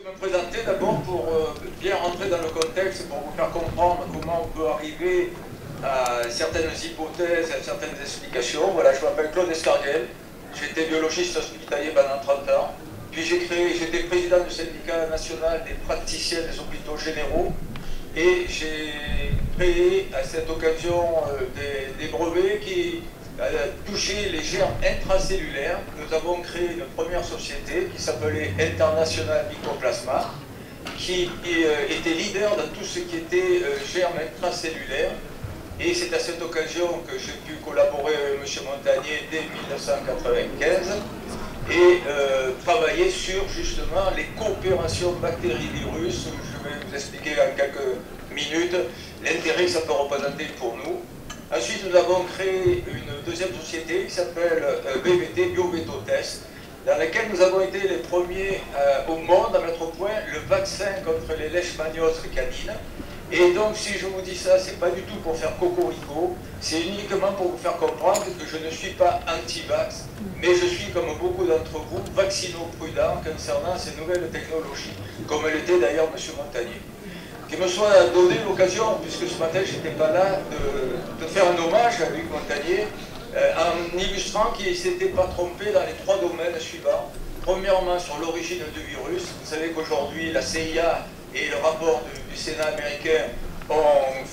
vais me présenter d'abord pour bien rentrer dans le contexte, pour vous faire comprendre comment on peut arriver à certaines hypothèses, à certaines explications. Voilà, je m'appelle Claude Escarguel, j'étais biologiste hospitalier pendant 30 ans, puis j'étais président du syndicat national des praticiens des hôpitaux généraux, et j'ai créé à cette occasion des brevets qui touchaient les germes intracellulaires. Nous avons créé une première société qui s'appelait International Mycoplasma, qui était leader dans tout ce qui était germes intracellulaires. Et c'est à cette occasion que j'ai pu collaborer avec M. Montagnier dès 1995 et travailler sur justement les coopérations bactéries-virus. Je vais vous expliquer en quelques minutes l'intérêt que ça peut représenter pour nous. Ensuite, nous avons créé une deuxième société qui s'appelle BVT, BioVetotest, dans laquelle nous avons été les premiers au monde à mettre au point le vaccin contre les leishmanioses canines. Et donc, si je vous dis ça, c'est pas du tout pour faire cocorico, c'est uniquement pour vous faire comprendre que je ne suis pas anti-vax, mais je suis, comme beaucoup d'entre vous, vaccino-prudent concernant ces nouvelles technologies, comme l'était d'ailleurs M. Montagnier. Qu'il me soit donné l'occasion, puisque ce matin je n'étais pas là, de faire un hommage à Luc Montagnier, en illustrant qu'il ne s'était pas trompé dans les trois domaines suivants. Premièrement, sur l'origine du virus. Vous savez qu'aujourd'hui, la CIA et le rapport du Sénat américain ont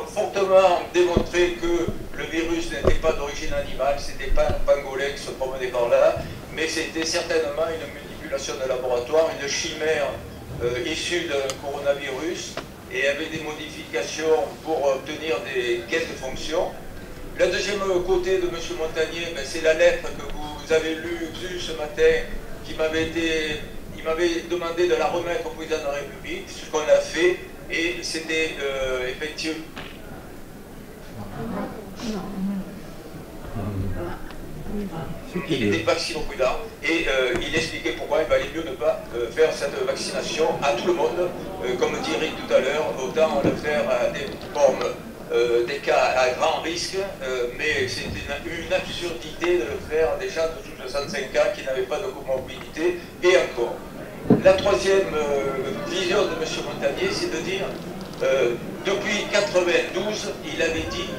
fortement démontré que le virus n'était pas d'origine animale, c'était pas un pangolin qui se promenait par là, mais c'était certainement une manipulation de laboratoire, une chimère issue d'un coronavirus et avec des modifications pour obtenir des gains de fonction. Le deuxième côté de M. Montagnier, c'est la lettre que vous avez lue ce matin, qui il m'avait demandé de la remettre au président de la République, ce qu'on a fait, et c'était effectivement... Il était vaccino-prudent et il expliquait pourquoi il valait mieux ne pas faire cette vaccination à tout le monde, comme dit Rick tout à l'heure, autant le faire à des formes, des cas à grand risque, mais c'était une absurdité de le faire à des gens de plus de 65 ans qui n'avaient pas de comorbidité, et encore. La troisième vision de M. Montagnier, c'est de dire, depuis 1992, il avait dit,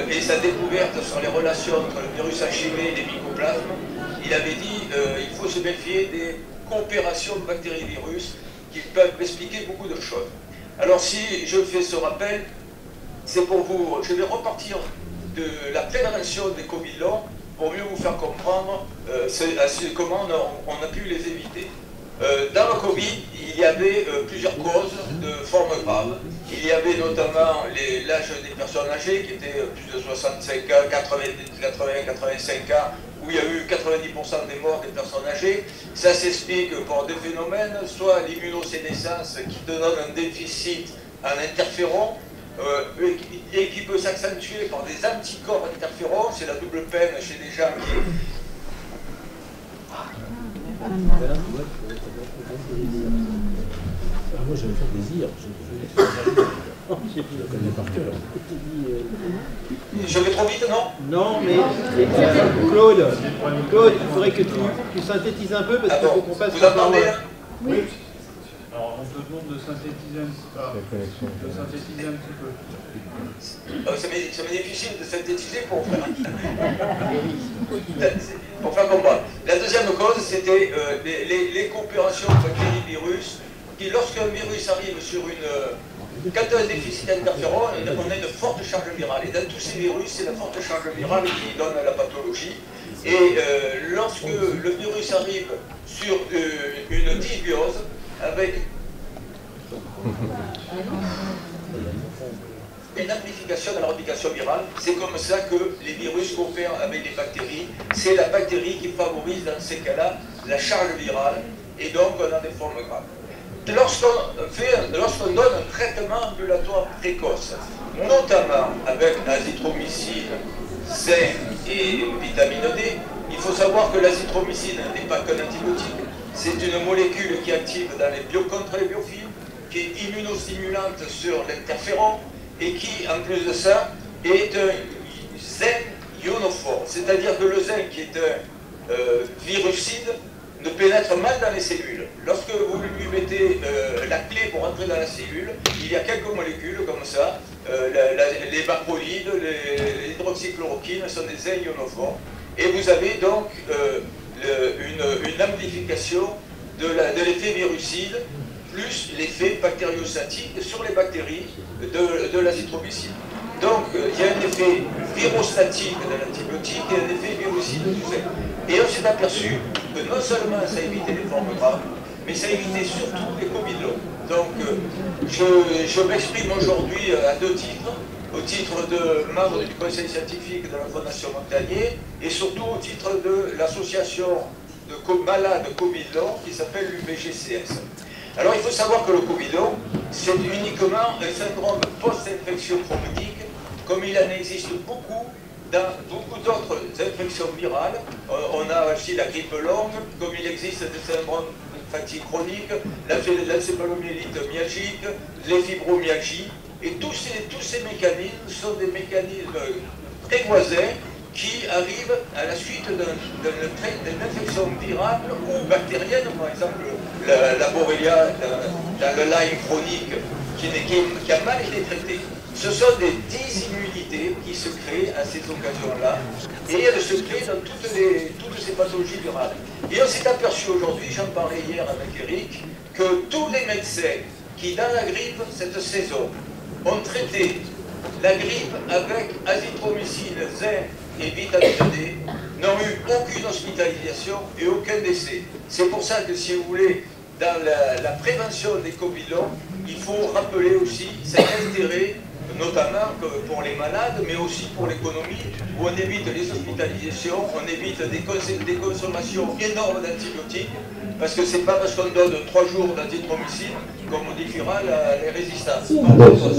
et sa découverte sur les relations entre le virus HIV et les mycoplasmes, il avait dit il faut se méfier des coopérations de bactéries-virus qui peuvent expliquer beaucoup de choses. Alors si je fais ce rappel, c'est pour vous, je vais repartir de la prévention des Covid longs pour mieux vous faire comprendre comment on a pu les éviter. Dans le Covid, il y avait plusieurs causes de formes graves. Il y avait notamment l'âge des personnes âgées qui étaient plus de 65 ans, 80-85 ans, où il y a eu 90% des morts des personnes âgées. Ça s'explique par des phénomènes, soit l'immunosénescence qui te donne un déficit en interférons, et qui peut s'accentuer par des anticorps interférons. C'est la double peine chez des gens qui... Moi j'avais fait plaisir. Je vais trop vite, non? Non, mais Claude, il faudrait que tu synthétises un peu parce qu'il faut qu'on passe la parole. Oui. Alors on te demande de synthétiser un petit peu. Ça m'est difficile de synthétiser pour faire comprendre. La deuxième cause, c'était les coopérations bactéries-virus, qui lorsqu'un virus arrive sur quand on a un déficit d'interféron, on a une forte charge virale. Et dans tous ces virus, c'est la forte charge virale qui donne la pathologie. Et lorsque le virus arrive sur une dysbiose, avec une amplification de la réplication virale, c'est comme ça que les virus coopèrent avec les bactéries. C'est la bactérie qui favorise dans ces cas-là la charge virale, et donc on a des formes graves. Lorsqu'on donne un traitement ambulatoire précoce, notamment avec azithromycine, zinc et vitamine D, il faut savoir que l'azithromycine n'est pas qu'un antibiotique, c'est une molécule qui active contre les biofilms, qui est immunostimulante sur l'interféron et qui, en plus de ça, est un zinc ionophore. C'est-à-dire que le zinc, qui est un virucide, ne pénètre mal dans les cellules. Lorsque vous lui mettez rentrer dans la cellule, il y a quelques molécules comme ça, les macrolides, les hydroxychloroquines sont des ionophores, et vous avez donc une amplification de l'effet virucide, plus l'effet bactériostatique sur les bactéries de l'azithromycine. Donc, il y a un effet virostatique de l'antibiotique et un effet virucide du zinc. Et on s'est aperçu que non seulement ça évitait les formes graves, mais ça évitait surtout les Covid longs. Donc, je m'exprime aujourd'hui à deux titres. Au titre de membre du conseil scientifique de la Fondation Montagnier et surtout au titre de l'association de malades Covid long qui s'appelle l'UPGCS. Alors, il faut savoir que le Covid long, c'est uniquement un syndrome post-infection chronique, comme il en existe beaucoup dans beaucoup d'autres infections virales. On a aussi la grippe longue, comme il existe des syndromes de fatigue chronique, l'encéphalomyélite myalgique, les fibromyalgies, et tous ces mécanismes sont des mécanismes très voisins qui arrivent à la suite d'une infection virale ou bactérienne, par exemple la Borrelia dans le Lyme chronique qui a mal été traité. Ce sont des dysimmunités qui se créent à ces occasions-là et elles se créent dans toutes ces pathologies virales. Et on s'est aperçu aujourd'hui, j'en parlais hier avec Eric, que tous les médecins qui dans la grippe cette saison ont traité la grippe avec azithromycine, zinc et vitamine D, n'ont eu aucune hospitalisation et aucun décès. C'est pour ça que, si vous voulez, dans la prévention des Covid longs, il faut rappeler aussi cet intérêt, notamment pour les malades, mais aussi pour l'économie, où on évite les hospitalisations, on évite des consommations énormes d'antibiotiques, parce que c'est pas parce qu'on donne 3 jours d'azithromycine qu'on modifiera les résistances. Par contre,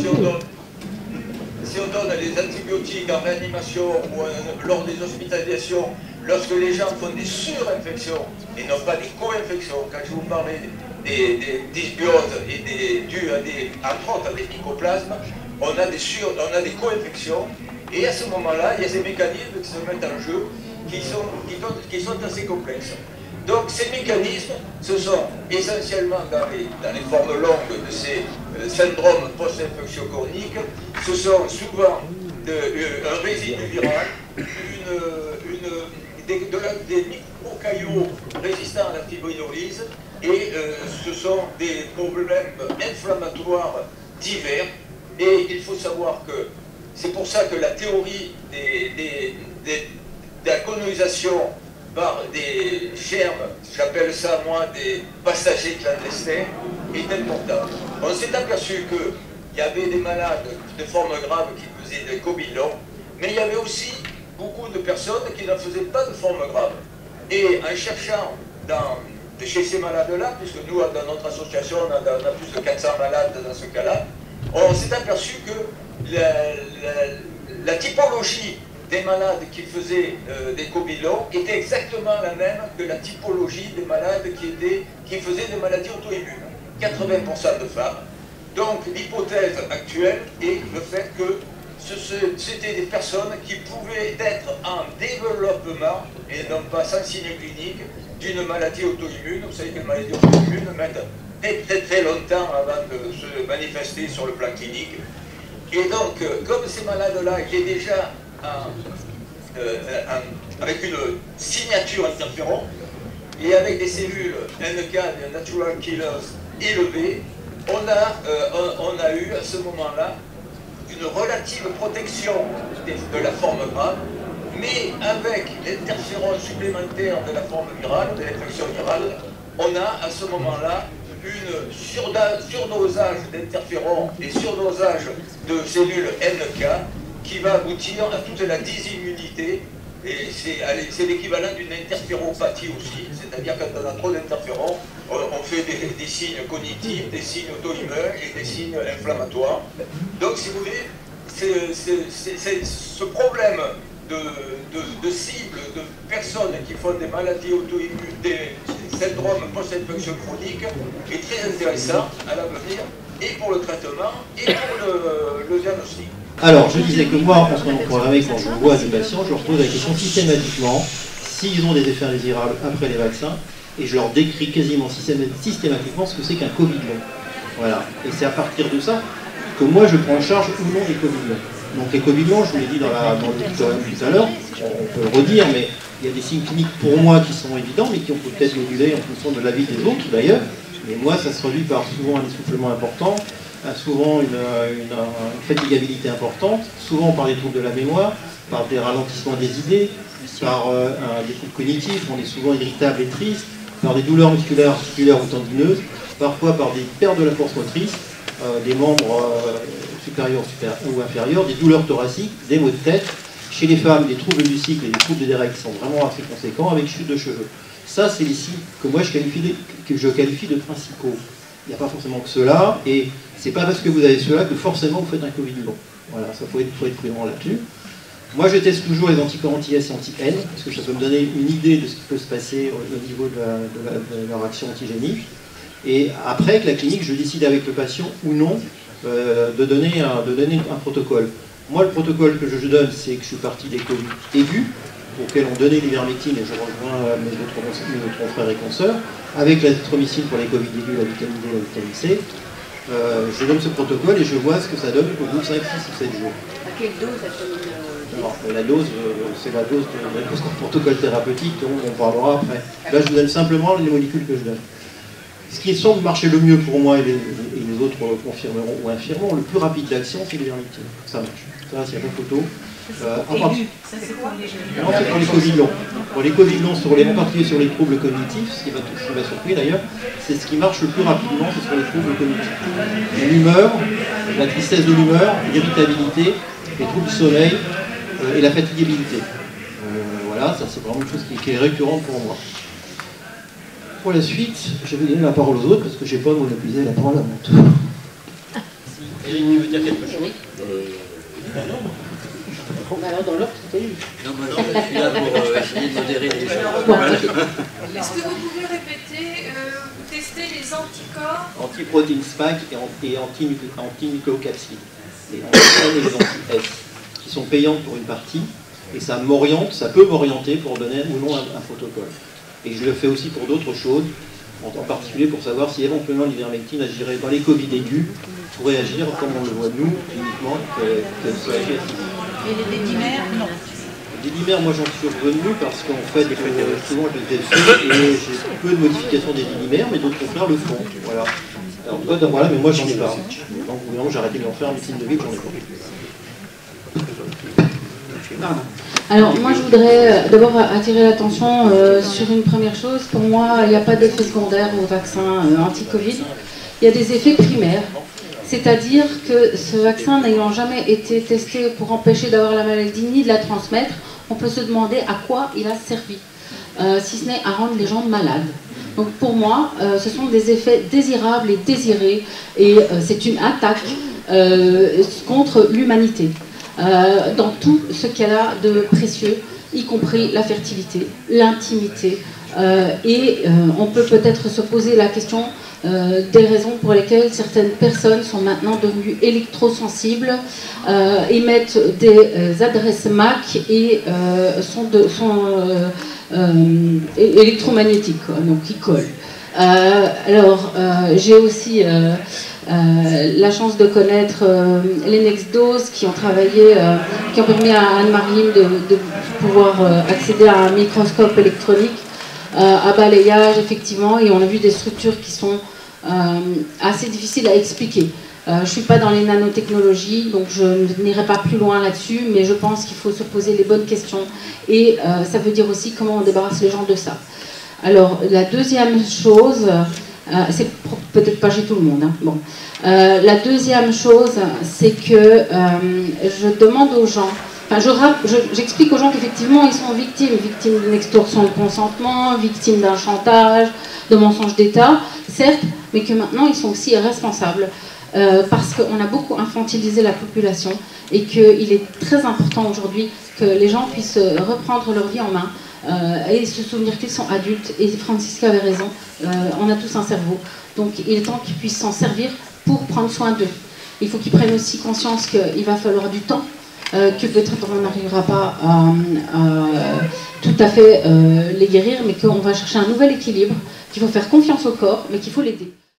si on donne les antibiotiques en réanimation ou lors des hospitalisations, lorsque les gens font des surinfections et non pas des co-infections, quand je vous parlais des dysbioses et dues entre autres à des mycoplasmes, on a des co-infections, et à ce moment-là, il y a ces mécanismes qui se mettent en jeu qui sont assez complexes. Donc ces mécanismes, ce sont essentiellement dans les formes longues de ces syndromes post-infection chronique, ce sont souvent un résidu viral, des microcaillots résistants à la fibrinolyse, et ce sont des problèmes inflammatoires divers. Et il faut savoir que c'est pour ça que la théorie de la colonisation par des germes, j'appelle ça moi des passagers clandestins, est importante. On s'est aperçu qu'il y avait des malades de forme grave qui faisaient des Covid longs, mais il y avait aussi beaucoup de personnes qui ne faisaient pas de forme grave. Et en cherchant chez ces malades-là, puisque nous, dans notre association, on a plus de 400 malades dans ce cas-là, on s'est aperçu que la typologie des malades qui faisaient des Covid longs était exactement la même que la typologie des malades qui faisaient des maladies auto-immunes. 80% de femmes. Donc l'hypothèse actuelle est le fait que c'était des personnes qui pouvaient être en développement, et non pas sans signe clinique, d'une maladie auto-immune. Vous savez que les maladies auto-immunes mettent très longtemps avant de se manifester sur le plan clinique. Et donc, comme ces malades-là étaient déjà avec une signature interféron, et avec des cellules NK, des natural killers élevées, on a eu à ce moment-là une relative protection de la forme grave, mais avec l'interféron supplémentaire de la forme virale, de l'infection virale, on a à ce moment-là une surdosage d'interférons et surdosage de cellules NK qui va aboutir à toute la dysimmunité, et c'est l'équivalent d'une interféropathie aussi, c'est-à-dire quand on a trop d'interférons, on fait des signes cognitifs, des signes auto-immuns et des signes inflammatoires. Donc si vous voulez, ce problème de cible de personnes qui font des maladies auto-immunes, des syndromes post-infection chronique est très intéressant à l'avenir, et pour le traitement et pour le diagnostic. Alors, je disais que moi, en ce moment programmé, quand je vois des patients, je leur pose la question systématiquement s'ils ont des effets indésirables après les vaccins, et je leur décris quasiment systématiquement ce que c'est qu'un Covid long. Voilà. Et c'est à partir de ça que moi je prends en charge ou non les Covid longs. Donc les Covid longs, je vous l'ai dit dans l'auditorium tout à l'heure, on peut le redire, mais il y a des signes cliniques pour moi qui sont évidents, mais qui ont peut-être modulé en fonction de l'avis des autres d'ailleurs. Mais moi, ça se traduit par souvent un essoufflement important, souvent une fatigabilité importante, souvent par des troubles de la mémoire, par des ralentissements des idées, par des troubles cognitifs, on est souvent irritable et triste, par des douleurs musculaires, articulaires ou tendineuses, parfois par des pertes de la force motrice, des membres supérieurs ou inférieurs, des douleurs thoraciques, des maux de tête. Chez les femmes, des troubles du cycle et des troubles des règles qui sont vraiment assez conséquents, avec chute de cheveux. Ça, c'est les signes que moi je qualifie de principaux. Il n'y a pas forcément que cela, et c'est pas parce que vous avez cela que forcément vous faites un Covid long. Voilà, ça faut être prudent là-dessus. Moi, je teste toujours les anticorps anti-S et anti-N, parce que ça peut me donner une idée de ce qui peut se passer au niveau de leur action antigénique. Et après, avec la clinique, je décide avec le patient ou non de donner un protocole. Moi, le protocole que je donne, c'est que je suis parti des Covid aigus, auxquels on donnait l'ivermectine, et je rejoins mes autres confrères et consoeurs, avec l'azithromycine pour les Covid aigus, la vitamine D, la vitamine C. Je donne ce protocole et je vois ce que ça donne au bout de 5, 6 ou 7 jours. À quelle dose Alors, la dose, c'est la dose protocole thérapeutique dont on parlera après. Là, je vous donne simplement les molécules que je donne. Ce qui semble marcher le mieux pour moi, et les autres confirmeront ou infirmeront, le plus rapide d'action, c'est l'ivermectine. Ça marche. Ça, il n'y a pas photo. Ça, c'est quoi? Non, c'est pour les Covid longs. Pour les Covid longs, en particulier sur les troubles cognitifs, ce qui m'a surpris d'ailleurs, c'est ce qui marche le plus rapidement, c'est sur les troubles cognitifs. L'humeur, la tristesse de l'humeur, l'irritabilité, les troubles du sommeil et la fatigabilité. Voilà, ça c'est vraiment une chose qui est récurrente pour moi. Pour la suite, je vais donner la parole aux autres parce que je n'ai pas monopolisé la parole à mon tour. Eric, tu veux dire quelque chose? Alors dans l'ordre, c'était lui. Non, je suis là pour essayer de modérer les gens. Est-ce que vous pouvez répéter, tester les anticorps? Antiprotéines SPAC et antinucléocapsides. Les anti-N et les anti-S, qui sont payantes pour une partie, et ça peut m'orienter pour donner ou non un protocole. Et je le fais aussi pour d'autres choses, en particulier pour savoir si éventuellement l'ivermectine agirait dans les Covid aigus, pourrait agir comme on le voit nous, cliniquement, que ça agit. Et les dimères, non. Les dimères, moi j'en suis revenu parce qu'en fait, souvent je les ai faits et j'ai peu de modifications des dimères, mais d'autres confrères le font. Voilà. Alors, voilà, mais moi j'en ai pas. Donc évidemment, j'ai arrêté de l'en faire en médecine de ville, j'en ai pas. Alors moi je voudrais d'abord attirer l'attention sur une première chose. Pour moi, il n'y a pas d'effet secondaire au vaccin anti-Covid. Il y a des effets primaires. C'est-à-dire que ce vaccin n'ayant jamais été testé pour empêcher d'avoir la maladie ni de la transmettre, on peut se demander à quoi il a servi, si ce n'est à rendre les gens malades. Donc pour moi, ce sont des effets désirables et désirés, et c'est une attaque contre l'humanité, dans tout ce qu'elle a de précieux, y compris la fertilité, l'intimité, et on peut peut-être se poser la question des raisons pour lesquelles certaines personnes sont maintenant devenues électrosensibles, émettent des adresses MAC et sont électromagnétiques, quoi, donc qui collent. J'ai aussi la chance de connaître les Nextdose qui ont travaillé, qui ont permis à Anne-Marie de pouvoir accéder à un microscope électronique à balayage, effectivement, et on a vu des structures qui sont assez difficiles à expliquer. Je ne suis pas dans les nanotechnologies, donc je n'irai pas plus loin là-dessus, mais je pense qu'il faut se poser les bonnes questions, et ça veut dire aussi comment on débarrasse les gens de ça. Alors, la deuxième chose, c'est peut-être pas chez tout le monde, hein, bon. La deuxième chose, c'est que je demande aux gens, j'explique aux gens qu'effectivement ils sont victimes d'une extorsion de consentement, victimes d'un chantage, de mensonges d'État, certes, mais que maintenant ils sont aussi responsables parce qu'on a beaucoup infantilisé la population et qu'il est très important aujourd'hui que les gens puissent reprendre leur vie en main et se souvenir qu'ils sont adultes. Et Francisca avait raison, on a tous un cerveau, donc il est temps qu'ils puissent s'en servir pour prendre soin d'eux. Il faut qu'ils prennent aussi conscience qu'il va falloir du temps, que peut-être on n'arrivera pas à tout à fait les guérir, mais qu'on va chercher un nouvel équilibre, qu'il faut faire confiance au corps, mais qu'il faut l'aider.